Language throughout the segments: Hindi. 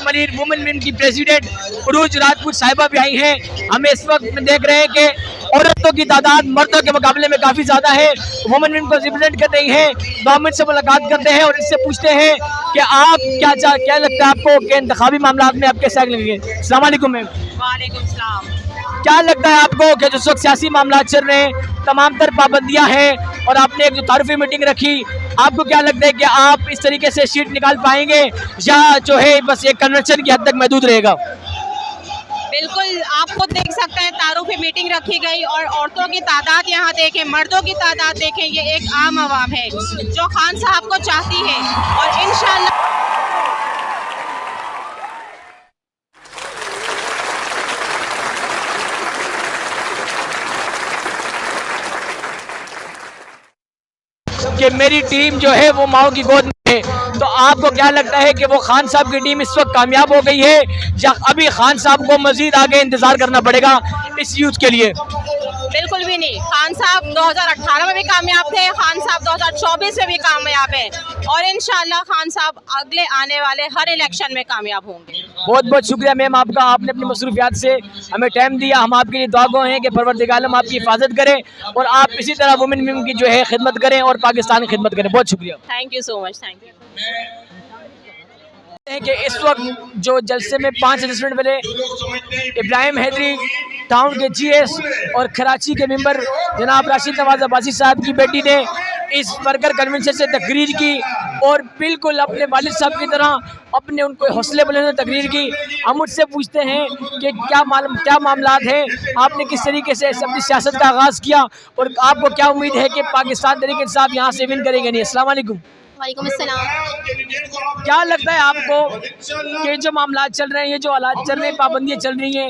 मनीर वुमेन विंग की प्रेसिडेंट उरूज राजपूत साहिबा भी आई हैं। हमें इस वक्त देख रहे हैं कि औरतों की तादाद मर्दों के मुकाबले में काफ़ी ज़्यादा है। वुमेन विंग को रिप्रेजेंट कर रही हैं। गवर्नमेंट से मुलाकात करते हैं और इससे पूछते हैं कि आप क्या लगता है आपको कि इंतखाबी मामला में आप कैसे आगे लगेंगे। अस्सलाम वालेकुम मैम। वालेकुम सलाम। क्या लगता है आपको कि जिस वक्त सियासी मामला चल रहे हैं, तमाम तर पाबंदियां हैं और आपने एक जो तारुफी मीटिंग रखी, आपको क्या लगता है कि आप इस तरीके से सीट निकाल पाएंगे या जो है बस एक कन्वेंशन की हद तक महदूद रहेगा? बिल्कुल, आप खुद देख सकते हैं तारुफी मीटिंग रखी गई और औरतों की तादाद यहाँ देखें, मर्दों की तादाद देखें, ये एक आम आवाम है जो खान साहब को चाहती है और इंशाअल्लाह कि मेरी टीम जो है वो माओ की गोद में है। तो आपको क्या लगता है कि वो खान साहब की टीम इस वक्त कामयाब हो गई है या अभी खान साहब को मजीद आगे इंतजार करना पड़ेगा इस यूथ के लिए? बिल्कुल भी नहीं। खान साहब 2018 में भी कामयाब थे, खान साहब 2024 में भी कामयाब है और इंशाअल्लाह खान साहब अगले आने वाले हर इलेक्शन में कामयाब होंगे। बहुत बहुत शुक्रिया मैम आपका, आपने अपनी मसरूफियात से हमें टाइम दिया। हम आपके लिए दुआगो हैं कि परवरदिगार आलम आपकी हिफाजत करें और आप इसी तरह वुमेन विंग की जो है खिदमत करें और पाकिस्तान की खिदमत करें। बहुत शुक्रिया। Thank you so much. Thank you. कि इस वक्त जो जलसे में 5 असेसमेंट मिले, इब्राहिम हैदरी टाउन के GS और कराची के मेंबर जनाब राशिद नवाज अब्बासी साहब की बेटी ने इस वर्कर कन्वेंशन से तकरीर की और बिल्कुल अपने वालिद साहब की तरह अपने उनको हौसले बुलंद तकरीर की। हम मुझसे पूछते हैं कि क्या मामलात हैं, आपने किस तरीके से अपनी सियासत का आगाज़ किया और आपको क्या उम्मीद है कि पाकिस्तान तहरीक इंसाफ यहाँ से विन करेंगे नहीं? अस्सलाम वालेकुम। वालेकुम अस्सलाम। क्या लगता है आपको कि जो मामला चल रहे हैं, ये जो हालात चल रहे हैं, पाबंदियाँ चल रही हैं,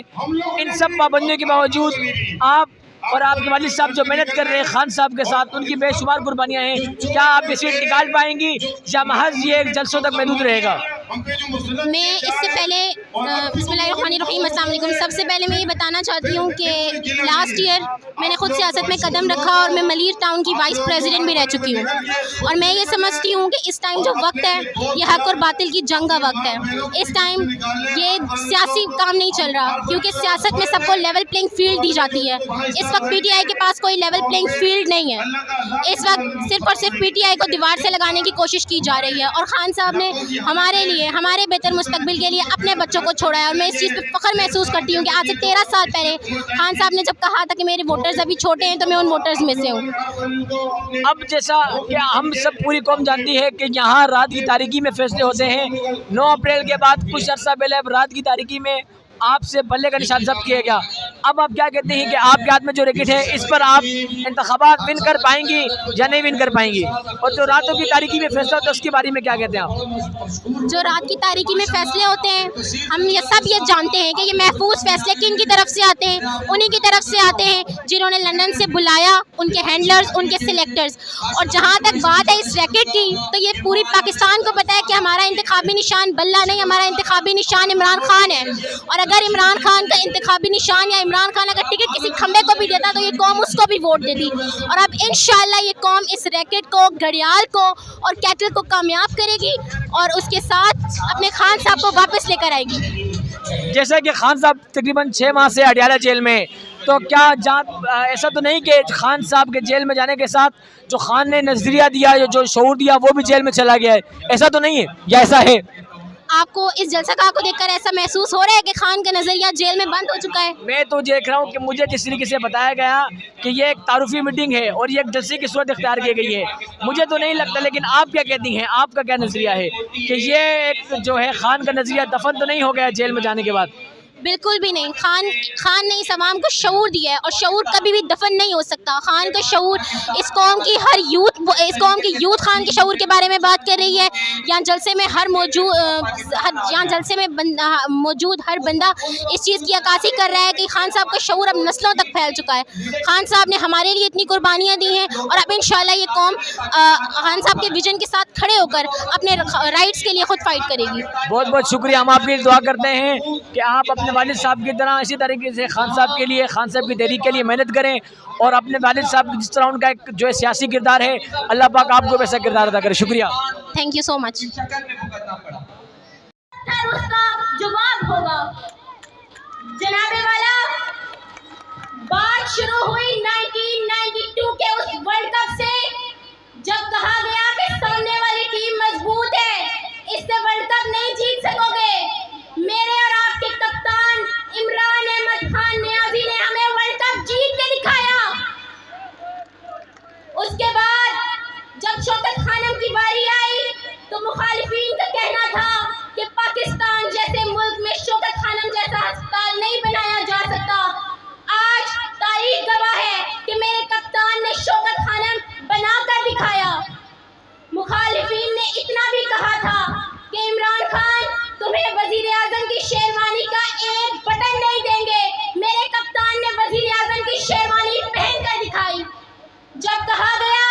इन सब पाबंदियों के बावजूद आप और आपके वालिद साहब जो मेहनत कर रहे हैं खान साहब के साथ, उनकी बेशुमार कुर्बानियाँ हैं, क्या आप ये सीट निकाल पाएंगी या महज ये जलसों तक महदूद रहेगा? मैं इससे पहले बिस्मिल्लाहिर्रहमानिर्रहीम अस्सलाम वालेकुम। सबसे पहले मैं ये बताना चाहती हूँ कि लास्ट ईयर मैंने खुद सियासत में कदम रखा और मैं मलीर टाउन की वाइस प्रेसिडेंट भी रह चुकी हूँ और मैं ये समझती हूँ कि इस टाइम जो वक्त है ये हक और बातिल की जंग का वक्त है। इस टाइम ये सियासी काम नहीं चल रहा क्योंकि सियासत में सबको लेवल प्लेइंग फील्ड दी जाती है। इस वक्त PTI के पास कोई लेवल प्लेइंग फील्ड नहीं है। इस वक्त सिर्फ और सिर्फ PTI को दीवार से लगाने की कोशिश की जा रही है और खान साहब ने हमारे लिए, हमारे बेहतर मुस्तकबिल के लिए अपने बच्चों को छोड़ा है और मैं इस चीज़ पे फ़ख्र महसूस करती हूँ कि आज से 13 साल पहले खान साहब ने जब कहा था कि मेरे वोटर्स अभी छोटे हैं तो मैं उन वोटर्स में से हूँ। अब जैसा कि हम सब पूरी कौम जानती है कि यहाँ रात की तारीकी में फैसले होते हैं। 9 अप्रैल के बाद कुछ अर्सा पहले अब रात की तारीकी में आपसे बल्ले का निशान जब्त किया गया। अब आप क्या कहते हैं कि आपके हाथ में जो रैकेट है इस पर आप इंतखाबात विन कर पाएंगी या नहीं विन कर पाएंगी? और जो रातों की तारीकी में फैसला होता है उसके बारे में क्या कहते हैं आप? जो रात की तारीकी में फैसले होते हैं, हम ये सब ये जानते हैं कि ये महफूज फैसले किन की तरफ से आते हैं, उन्हीं की तरफ से आते हैं जिन्होंने लंदन से बुलाया, उनके हैंडलर्स, उनके सिलेक्टर्स। और जहाँ तक बात है इस रैकेट की, तो ये पूरी पाकिस्तान को पता है कि हमारा इंतखाबी निशान बल्ला नहीं, हमारा इंतखाबी निशान इमरान खान है। और अगर इमरान खान का इंतखाबी निशान या इमरान खान अगर टिकट किसी खंबे को भी देता तो ये कौम उसको भी वोट देती। और अब इंशाअल्लाह ये कौम इस रैकेट को, घड़ियाल को और कैटल को कामयाब करेगी और उसके साथ अपने खान साहब को वापस लेकर आएगी। जैसा कि खान साहब तकरीबन 6 माह से अडियाला जेल में, तो क्या ऐसा तो नहीं कि खान साहब के जेल में जाने के साथ जो खान ने नजरिया दिया, जो शऊर दिया, वो भी जेल में चला गया है? ऐसा तो नहीं है या ऐसा है? आपको इस जलसा को देखकर ऐसा महसूस हो रहा है कि खान का नजरिया जेल में बंद हो चुका है? मैं तो देख रहा हूँ कि मुझे जिस तरीके से बताया गया कि ये एक तारुफी मीटिंग है और ये एक जलसे की सूरत इख्तियार की गई है, मुझे तो नहीं लगता। लेकिन आप क्या कहती हैं, आपका क्या नजरिया है कि ये एक जो है खान का नजरिया दफन तो नहीं हो गया जेल में जाने के बाद? बिल्कुल भी नहीं। खान ने इस आवाम को शऊर दिया है और शऊर कभी भी दफन नहीं हो सकता। खान का शऊर इस कौम की हर यूथ, इस कौम की यूथ खान के शऊर के बारे में बात कर रही है। यहाँ जलसे में मौजूद हर बंदा इस चीज़ की अक्कासी कर रहा है कि खान साहब का शऊर अब नस्लों तक फैल चुका है। खान साहब ने हमारे लिए इतनी कुर्बानियाँ दी हैं और अब इंशाल्लाह ये कौम खान साहब के विजन के साथ खड़े होकर अपने राइट्स के लिए खुद फाइट करेगी। बहुत बहुत शुक्रिया। हम आपकी दुआ करते हैं कि आप अपने वालिद साहब की तरह इसी तरीके से खान साहब के लिए, खान साहब की तहरीक के लिए मेहनत करें और अपने वालिद साहब जिस तरह उनका एक जो है सियासी किरदार है, अल्लाह पाक आपको वैसा किरदार अदा करे। शुक्रिया। Thank you so much. पत्थर उसका जवाब होगा। जनाबे वाला, बात शुरू हुई 1992 के उस वर्ल्ड कप से, जब कहा गया कि सामने वाली टीम मजबूत है, इससे वर्ल्ड कप नहीं जीत सकोगे। मेरे और आपके कप्तान इमरान अहमद खान नियाजी ने हमें वर्ल्ड कप जीत के दिखाया। उसके बाद जब शौकत खानम की बारी आई तो मुखालिफिन का कहना था कि पाकिस्तान जैसे मुल्क में शौकत खानम जैसा अस्पताल नहीं बनाया जा सकता। आज तारीख गवाह है कि मेरे कप्तान ने शौकत खानम बनाकर दिखाया। मुखालिफिन ने इतना भी कहा था कि इमरान खान तुम्हें वजीर आजम की शेरवानी का एक बटन नहीं देंगे। मेरे कप्तान ने वजीर आजम की शेरवानी पहनकर दिखाई। जब कहा गया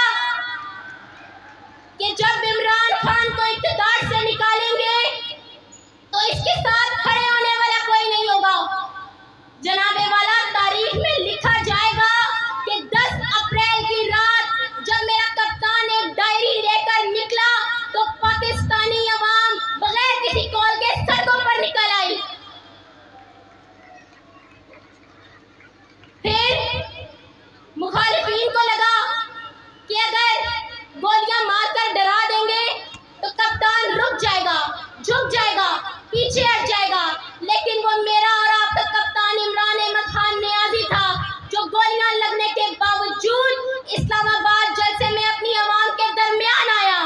कि जब इमरान खान को इक़्तिदार से निकालेंगे तो इसके साथ खड़े होने वाला कोई नहीं होगा। जनाबे वाला, तारीख में लिखा जाएगा कि 10 अप्रैल की रात जब मेरा कप्तान एक डायरी लेकर निकला तो पाकिस्तानी अवाम बगैर किसी कॉल के सड़कों पर निकल आई। फिर मुखालिफिन को लगा कि अगर गोलियां मारकर डरा देंगे तो कप्तान रुक जाएगा, झुक जाएगा, पीछे हट जाएगा। लेकिन वो मेरा और आपका कप्तान इमरान अहमद खान नियाजी था, जो गोलियां लगने के बावजूद इस्लामाबाद जलसे में अपनी आवाम के दरमियान आया।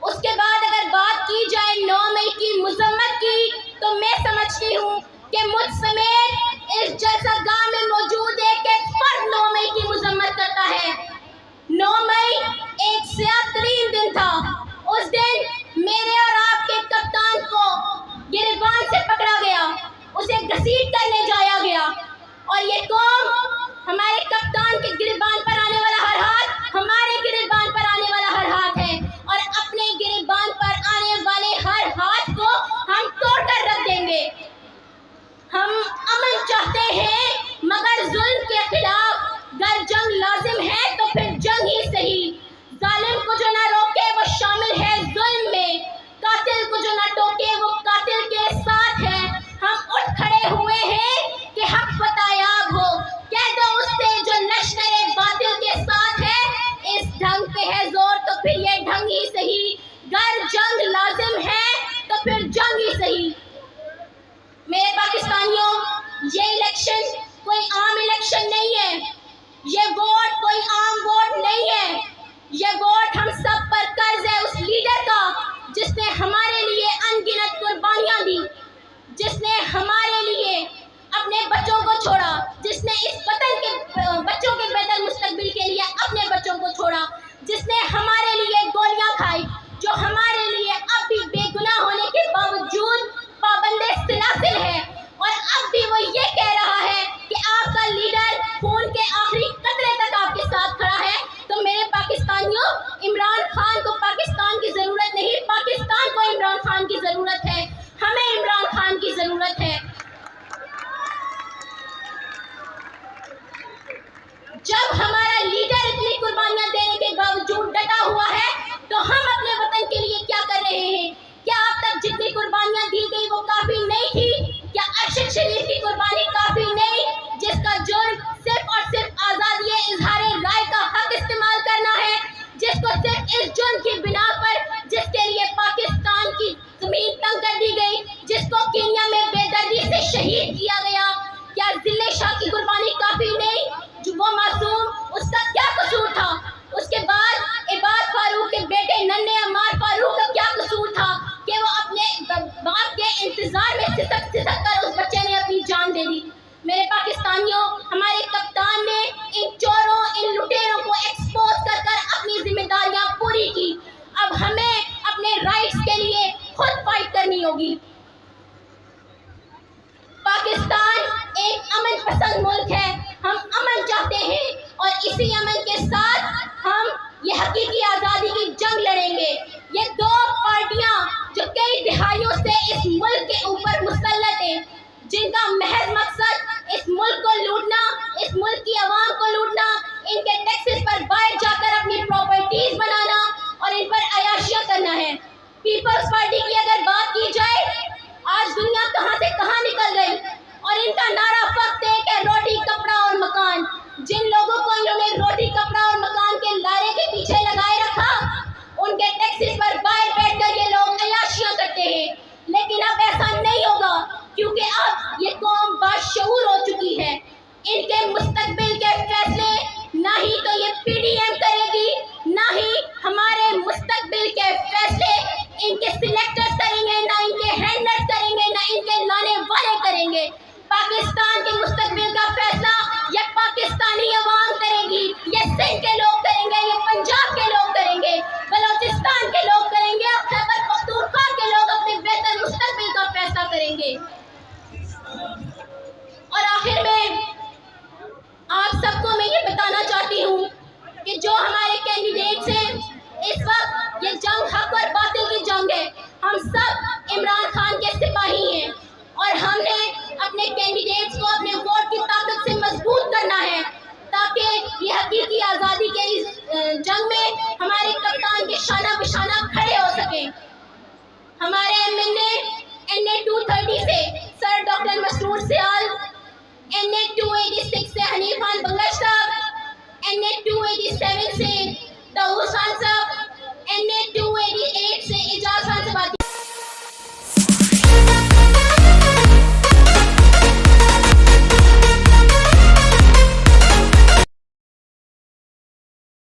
उसके बाद अगर बात की जाए 9 मई की मुजम्मत की, तो मैं समझती हूँ कि मुझ समेत इस जलसागाह में मौजूद एक फर्द 9 मई की मुजम्मत करता है। 9 मई एक स्याह-तरीन दिन था। उस दिन मेरे और आपके कप्तान को गिरबान से पकड़ा गया, उसे घसीट करने जाया गया। और ये कौम हमारे कप्तान के गिरबान पर आने वाला हर हाथ हमारे गिरबान पर आने वाला हर हाथ है, और अपने गिरबान पर आने वाले हर हाथ को हम तोड़कर रख देंगे। हम अमन चाहते हैं मगर जुल्म के खिलाफ अगर जंग लाजिम है तो फिर जंग ही सही। जालिम को जो ना रोके वो शामिल है जुल्म में, कातिल को जो ना टोके वो कातिल के साथ है। हम उठ खड़े हुए हैं कि हक फतायाब हो, कह दो उससे जो लश्करे बातिल के साथ है। इस ढंग पे है जोर तो फिर ये ढंग ही सही, अगर जंग लाजिम है तो फिर जंग ही सही। मेरे पाकिस्तानियों, ये इलेक्शन कोई आम इलेक्शन नहीं है, ये वोट कोई आम वोट नहीं है। ये वोट हम सब पर कर्ज है उस लीडर का जिसने हमारे लिए अनगिनत कुर्बानियां दी, जिसने हमारे लिए अपने बच्चों को छोड़ा, जिसने इस वतन के बच्चों के बेहतर मुस्तकबिल के लिए अपने बच्चों को छोड़ा, जिसने हमारे लिए गोलियां खाई, जो हमारे लिए अब भी बेगुनाह होने के बावजूद पाबंदे सिलासिल है। और अब भी वो ये कह रहा है कि आपका लीडर खून के आखिरी कतरे तक आपके साथ खड़ा है। तो मेरे पाकिस्तानियों, इमरान खान को पाकिस्तान की ज़रूरत नहीं, पाकिस्तान को इमरान खान की ज़रूरत है। हमें इमरान खान की ज़रूरत है। जब हमारा लीडर इतनी कुर्बानियां देने के बावजूद डटा हुआ है तो हम अपने वतन के लिए क्या कर रहे हैं? क्या अब तक जितनी कुर्बानियां दी गई वो काफ़ी नहीं थी? क्या अरशद शरीफ की कुर्बानी काफ़ी नहीं, जिसका जुर्म सिर्फ और सिर्फ आज़ादी इजहार राय का हक इस्तेमाल करना है, जिसको सिर्फ इस जुर्म की बिना पर जिसके लिए पाकिस्तान की ज़मीन तंग कर दी गई, जिसको केन्या में बेदर्दी से शहीद किया गया। क्या जिले शाह की कुर्बानी काफ़ी नहीं? जो वो मासूम, उसका क्या कसूर था? उसके बाद इबाद फारूक के बेटे नन्हे अम्मार फारूक का क्या कसूर था कि वो अपने बाप के इंतजार में सिसक कर उस बच्चे ने अपनी जान दे दी। मेरे पाकिस्तानियों, हमारे कप्तान ने इन चोरों, इन लुटेरों को एक्सपोज कर अपनी जिम्मेदारियां पूरी की। अब हमें अपने राइट्स के लिए खुद फाइट करनी होगी। पाकिस्तान एक अमन पसंद मुल्क है, हम अमन चाहते हैं और इसी अमन के साथ हम ये हकीकी आज़ादी की जंग लड़ेंगे। ये दो पार्टियां जो कई दिहाइयों से इस मुल्क के ऊपर मुसल्लत हैं, जिनका महज मकसद इस मुल्क को लूटना, इस मुल्क की आवाम को लूटना, इनके टैक्सेस पर बाहर जाकर अपनी प्रॉपर्टीज बनाना और इन पर अयाशियां करना है। पीपल्स पार्टी की अगर बात की जाए, आज दुनिया कहां से कहां निकल गई और इनका नारा फक्त एक है, रोटी कपड़ा और मकान। जिन लोगों को इन्होंने रोटी कपड़ा और मकान के लारे के पीछे लगाए रखा, उनके टैक्सेस पर बाहर बैठकर ये लोग अय्याशियां करते हैं। लेकिन अब ऐसा नहीं होगा, क्योंकि अब ये कौम बाशऊर हो चुकी है। इनके मुस्तकबिल के फैसले ना ही तो ये पीडीएम करेगी, ना ही हमारे मुस्तकबिल के फैसले इनके सिलेक्टर्स करेंगे, ना इनके हैंडलर्स करेंगे, ना इनके लाने वाले करेंगे। पाकिस्तान के मुस्तकबिल का फैसला ये पाकिस्तानी अवाम करेगी, ये सिंध के लोग करेंगे, ये पंजाब के लोग करेंगे, बलोचिस्तान के लोग करेंगे और खैबर पख्तूनख्वा के लोग अपने बेहतर मुस्तकबिल का फैसला करेंगे। और आखिर में आप सबको मैं ये बताना चाहती हूँ कि जो हमारे कैंडिडेट्स हैं, इस वक्त ये जंग हक और बातिल की जंग है। हम सब इमरान खान के सिपाही हैं और हमने अपने कैंडिडेट्स को अपने वोट की ताकत से मजबूत करना है, ताकि ये हकीकी आज़ादी के इस जंग में हमारे कप्तान के शाना बिशाना खड़े हो सकें। हमारे एमएनए NA 230 से सर डॉक्टर मसरूर सियाल, NA 286 से हनीफ खान बंगश साहब, NA 287 से दाऊद खान साहब, NA 288 से एजाज खान साहब।